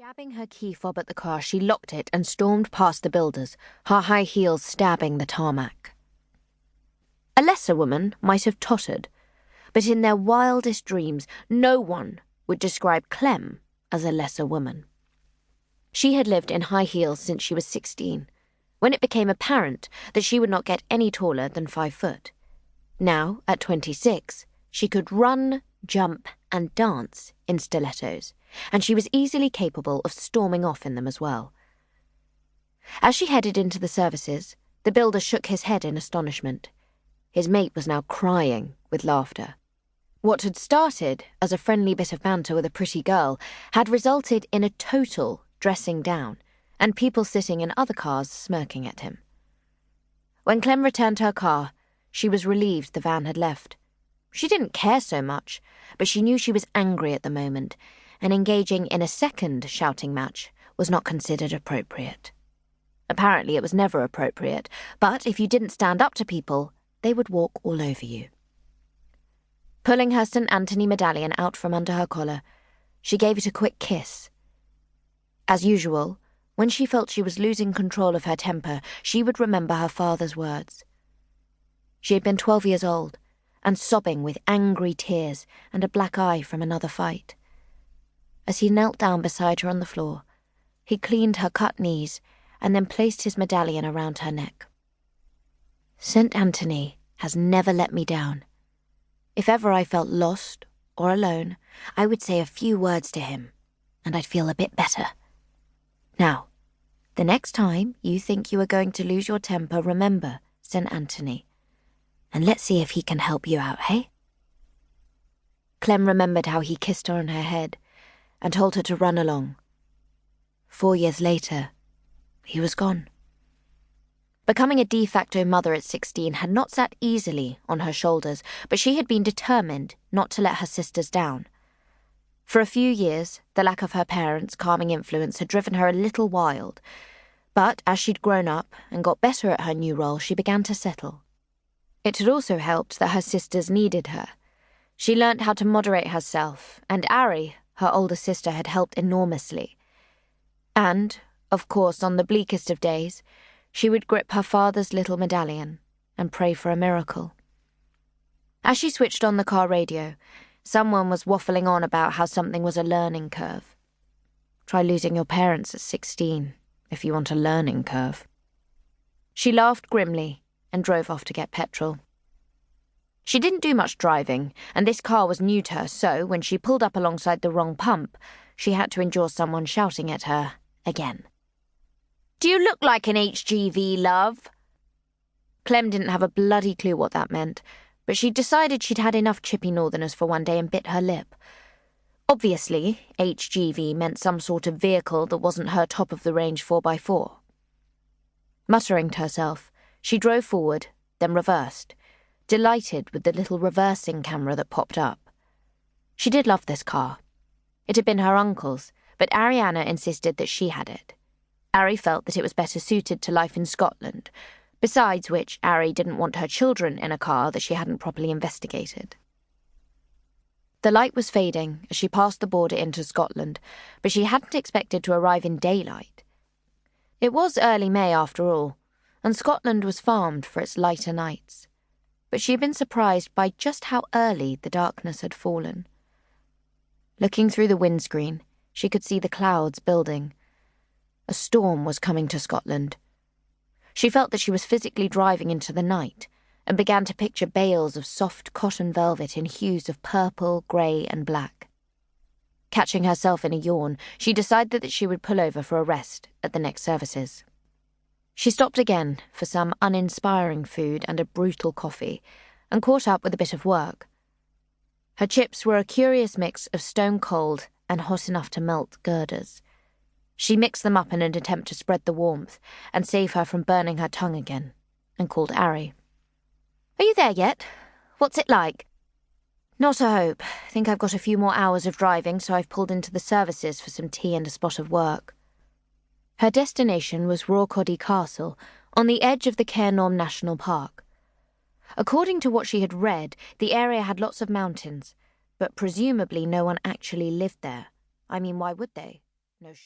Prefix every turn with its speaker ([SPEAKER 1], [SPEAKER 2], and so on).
[SPEAKER 1] Jabbing her key fob at the car, she locked it and stormed past the builders, her high heels stabbing the tarmac. A lesser woman might have tottered, but in their wildest dreams, no one would describe Clem as a lesser woman. She had lived in high heels since she was 16, when it became apparent that she would not get any taller than 5 foot. Now, at 26, she could run, jump, and dance in stilettos, and she was easily capable of storming off in them as well. As she headed into the services, the builder shook his head in astonishment. His mate was now crying with laughter. What had started as a friendly bit of banter with a pretty girl had resulted in a total dressing down, and people sitting in other cars smirking at him. When Clem returned her car, she was relieved the van had left. She didn't care so much, but she knew she was angry at the moment, and engaging in a second shouting match was not considered appropriate. Apparently it was never appropriate, but if you didn't stand up to people, they would walk all over you. Pulling her St. Anthony medallion out from under her collar, she gave it a quick kiss. As usual, when she felt she was losing control of her temper, she would remember her father's words. She had been 12 years old, and sobbing with angry tears and a black eye from another fight. As he knelt down beside her on the floor, he cleaned her cut knees and then placed his medallion around her neck. St. Anthony has never let me down. If ever I felt lost or alone, I would say a few words to him, and I'd feel a bit better. Now, the next time you think you are going to lose your temper, remember St. Anthony, and let's see if he can help you out, hey? Clem remembered how he kissed her on her head and told her to run along. 4 years later, he was gone. Becoming a de facto mother at 16 had not sat easily on her shoulders, but she had been determined not to let her sisters down. For a few years, the lack of her parents' calming influence had driven her a little wild, but as she'd grown up and got better at her new role, she began to settle. It had also helped that her sisters needed her. She learnt how to moderate herself, and Ari, her older sister, had helped enormously. And, of course, on the bleakest of days, she would grip her father's little medallion and pray for a miracle. As she switched on the car radio, someone was waffling on about how something was a learning curve. Try losing your parents at 16 if you want a learning curve. She laughed grimly and drove off to get petrol. She didn't do much driving, and this car was new to her, so when she pulled up alongside the wrong pump, she had to endure someone shouting at her again. "Do you look like an HGV, love?" Clem didn't have a bloody clue what that meant, but she decided she'd had enough chippy northerners for one day and bit her lip. Obviously, HGV meant some sort of vehicle that wasn't her top-of-the-range 4x4. Muttering to herself, she drove forward, then reversed, delighted with the little reversing camera that popped up. She did love this car. It had been her uncle's, but Ariana insisted that she had it. Ari felt that it was better suited to life in Scotland, besides which Ari didn't want her children in a car that she hadn't properly investigated. The light was fading as she passed the border into Scotland, but she hadn't expected to arrive in daylight. It was early May after all, and Scotland was famed for its lighter nights, but she had been surprised by just how early the darkness had fallen. Looking through the windscreen, she could see the clouds building. A storm was coming to Scotland. She felt that she was physically driving into the night and began to picture bales of soft cotton velvet in hues of purple, grey and black. Catching herself in a yawn, she decided that she would pull over for a rest at the next services. She stopped again for some uninspiring food and a brutal coffee, and caught up with a bit of work. Her chips were a curious mix of stone cold and hot enough to melt girders. She mixed them up in an attempt to spread the warmth and save her from burning her tongue again, and called Ari. "Are you there yet? What's it like?" "Not a hope. Think I've got a few more hours of driving, so I've pulled into the services for some tea and a spot of work." Her destination was Ruacoddy Castle, on the edge of the Cairnrán National Park. According to what she had read, the area had lots of mountains, but presumably no one actually lived there. I mean, why would they? No shop.